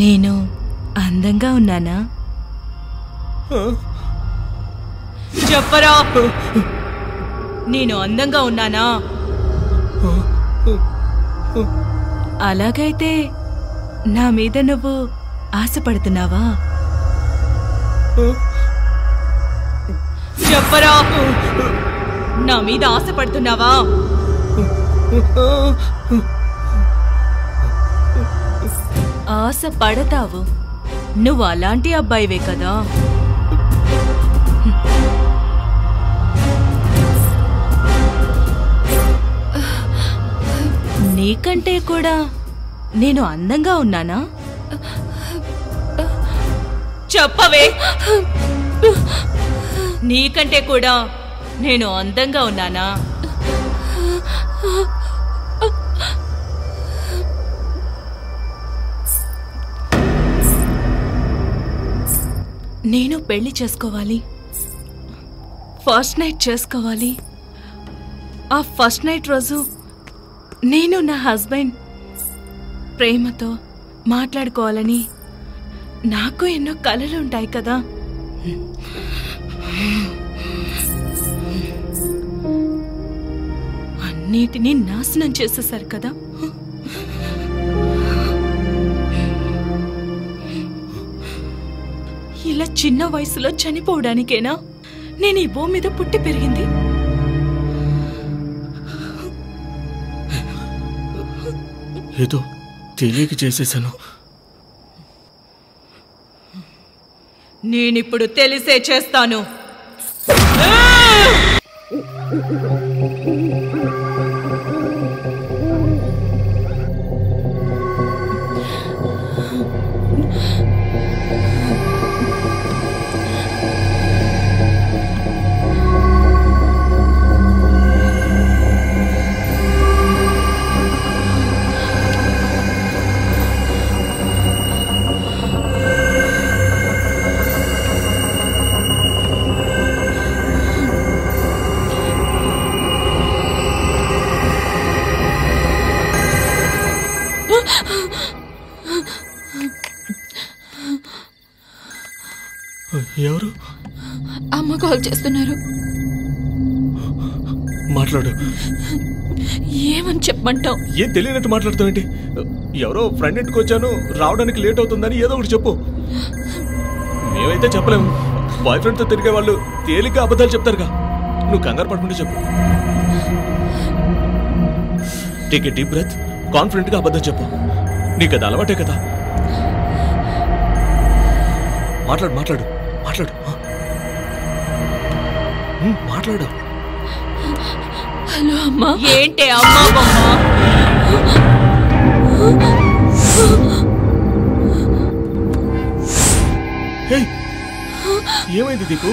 నేను అందంగా ఉన్నానా? చెప్పరా, నేను అందంగా ఉన్నానా? అలాగైతే నా మీద నువ్వు ఆశపడుతున్నావా? చెప్పరా, నా మీద ఆశపడుతున్నావా? ఆశ పడతావు, నువ్వు అలాంటి అబ్బాయివే కదా. నీకంటే కూడా నేను అందంగా ఉన్నానా? చెప్పవే, నీకంటే కూడా నేను అందంగా ఉన్నానా? నేను పెళ్లి చేసుకోవాలి, ఫస్ట్ నైట్ చేసుకోవాలి. ఆ ఫస్ట్ నైట్ రోజు నేను నా హస్బెండ్ ప్రేమతో మాట్లాడుకోవాలని నాకు ఎన్నో కలలు ఉంటాయి కదా. అన్నిటినీ నాశనం చేసేశారు కదా. ఇలా చిన్న వయసులో చనిపోవడానికేనా నేను ఈ భూమి మీద పుట్టి పెరిగింది? ఏదో తెలియక చేసేశాను. నేనిప్పుడు తెలిసే చేస్తాను. ఎవరు? అమ్మ కాల్ చేస్తున్నారు. మాట్లాడు. ఏమని చెప్పమంటావు? ఏం తెలియనట్టు మాట్లాడుతావేంటి? ఎవరో ఫ్రెండ్ ఇంటికి వచ్చాను, రావడానికి లేట్ అవుతుందని ఏదో ఒకటి చెప్పు. మేమైతే చెప్పలేము. బాయ్ ఫ్రెండ్తో తిరిగే వాళ్ళు తేలిగ్గా అబద్ధాలు చెప్తారుగా. నువ్వు కంగారు పడుకుంటే చెప్పు. టేక్ ఏ డీప్ బ్రెత్, కాన్ఫిడెంట్గా అబద్ధం చెప్పు. నీకు అది అలవాటే కదా. మాట్లాడు మాట్లాడు మాట్లాడు మాట్లాడు. హలో అమ్మా. ఏంటి అమ్మా బొమ్మ? ఏమైంది దీపు?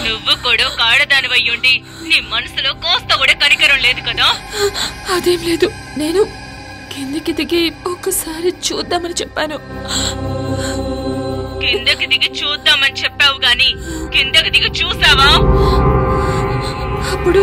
నువ్వు కూడా కాడదానివయ్యుండి నీ మనసులో కోస్త కూడా కనికరం లేదు కదా. అదేం లేదు, నేను కిందికి దిగి ఒక్కసారి చూద్దామని చెప్పాను. కిందకి దిగి చూద్దామని చెప్పావు గాని కిందకి దిగి చూసావా? అప్పుడు